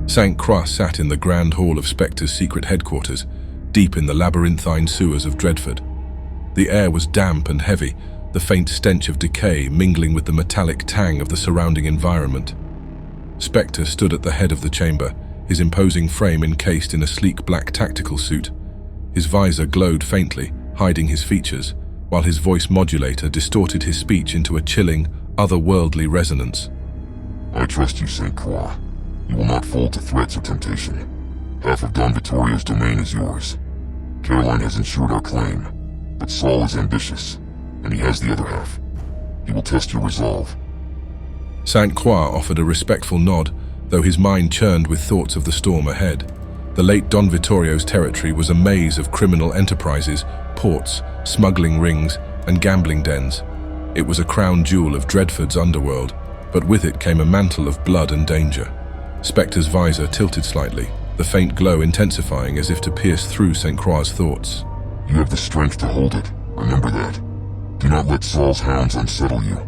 St. Croix sat in the grand hall of Specter's secret headquarters, deep in the labyrinthine sewers of Dreadford. The air was damp and heavy, the faint stench of decay mingling with the metallic tang of the surrounding environment. Specter stood at the head of the chamber, his imposing frame encased in a sleek black tactical suit. His visor glowed faintly, hiding his features, while his voice modulator distorted his speech into a chilling, otherworldly resonance. I trust you, St. Croix. You will not fall to threats or temptation. Half of Don Vittorio's domain is yours. Caroline has ensured our claim, but Saul is ambitious, and he has the other half. He will test your resolve. St. Croix offered a respectful nod, though his mind churned with thoughts of the storm ahead. The late Don Vittorio's territory was a maze of criminal enterprises, ports, smuggling rings, and gambling dens. It was a crown jewel of Dreadford's underworld, but with it came a mantle of blood and danger. Specter's visor tilted slightly, the faint glow intensifying as if to pierce through St. Croix's thoughts. You have the strength to hold it. Remember that. Do not let Saul's hounds unsettle you.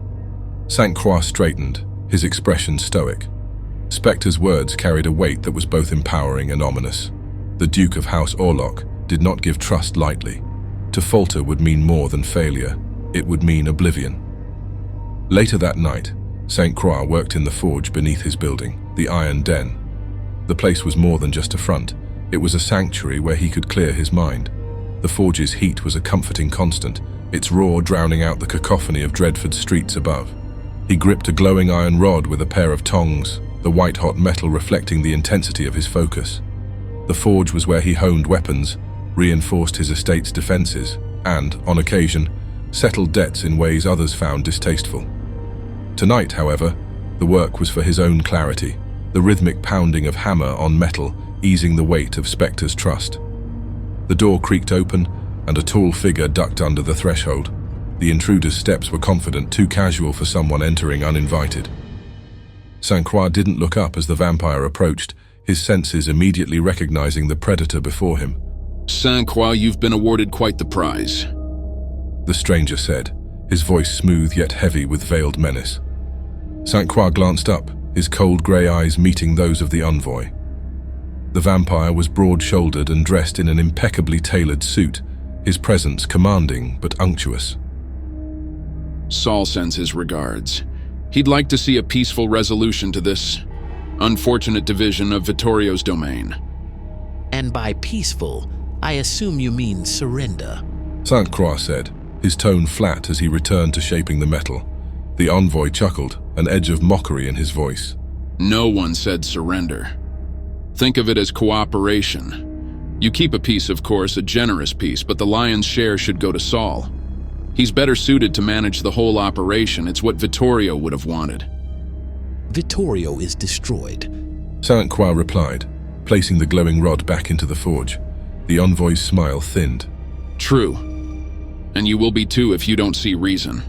St. Croix straightened, his expression stoic. Specter's words carried a weight that was both empowering and ominous. The Duke of House Orlok did not give trust lightly. To falter would mean more than failure. It would mean oblivion. Later that night, St. Croix worked in the forge beneath his building, the Iron Den. The place was more than just a front. It was a sanctuary where he could clear his mind. The forge's heat was a comforting constant, its roar drowning out the cacophony of Dreadford's streets above. He gripped a glowing iron rod with a pair of tongs, the white-hot metal reflecting the intensity of his focus. The forge was where he honed weapons, reinforced his estate's defenses, and, on occasion, settled debts in ways others found distasteful. Tonight, however, the work was for his own clarity, the rhythmic pounding of hammer on metal easing the weight of Specter's trust. The door creaked open, and a tall figure ducked under the threshold. The intruder's steps were confident, too casual for someone entering uninvited. St. Croix didn't look up as the vampire approached, his senses immediately recognizing the predator before him. St. Croix, you've been awarded quite the prize, the stranger said, his voice smooth yet heavy with veiled menace. St. Croix glanced up, his cold grey eyes meeting those of the envoy. The vampire was broad-shouldered and dressed in an impeccably tailored suit, his presence commanding but unctuous. Saul sends his regards. He'd like to see a peaceful resolution to this unfortunate division of Vittorio's domain. And by peaceful, I assume you mean surrender, St. Croix said, his tone flat as he returned to shaping the metal. The envoy chuckled, an edge of mockery in his voice. No one said surrender. Think of it as cooperation. You keep a peace, of course, a generous peace, but the lion's share should go to Saul. He's better suited to manage the whole operation. It's what Vittorio would have wanted. Vittorio is destroyed, St. Croix replied, placing the glowing rod back into the forge. The envoy's smile thinned. True. And you will be too if you don't see reason.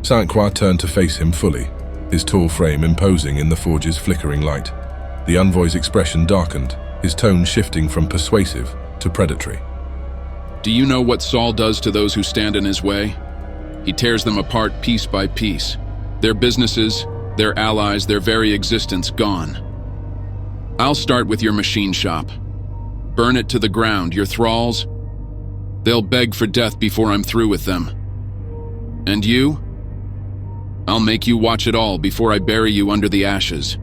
St. Croix turned to face him fully, his tall frame imposing in the forge's flickering light. The envoy's expression darkened, his tone shifting from persuasive to predatory. Do you know what Saul does to those who stand in his way? He tears them apart piece by piece. Their businesses, their allies, their very existence gone. I'll start with your machine shop. Burn it to the ground, your thralls. They'll beg for death before I'm through with them. And you? I'll make you watch it all before I bury you under the ashes.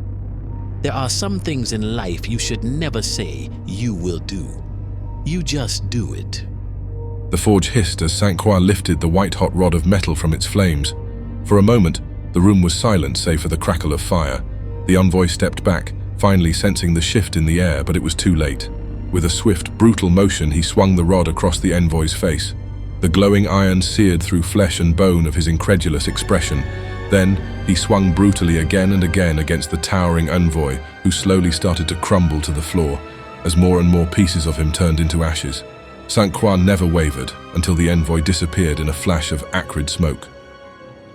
There are some things in life you should never say you will do. You just do it. The forge hissed as St. Croix lifted the white-hot rod of metal from its flames. For a moment, the room was silent save for the crackle of fire. The envoy stepped back, finally sensing the shift in the air, but it was too late. With a swift, brutal motion, he swung the rod across the envoy's face. The glowing iron seared through flesh and bone of his incredulous expression. Then, he swung brutally again and again against the towering envoy, who slowly started to crumble to the floor, as more and more pieces of him turned into ashes. St. Croix never wavered until the envoy disappeared in a flash of acrid smoke.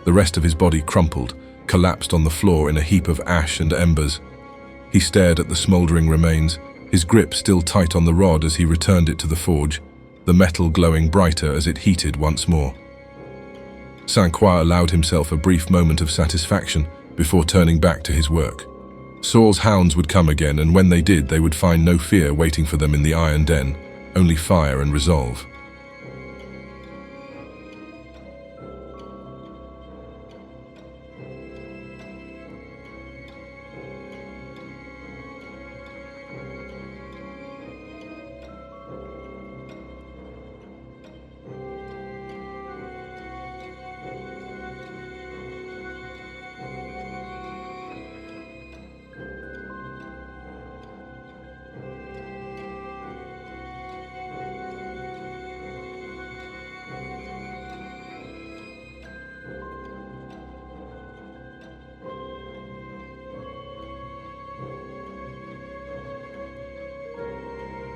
The rest of his body crumpled, collapsed on the floor in a heap of ash and embers. He stared at the smoldering remains, his grip still tight on the rod as he returned it to the forge, the metal glowing brighter as it heated once more. St. Croix allowed himself a brief moment of satisfaction before turning back to his work. Saul's hounds would come again, and when they did, they would find no fear waiting for them in the iron den, only fire and resolve.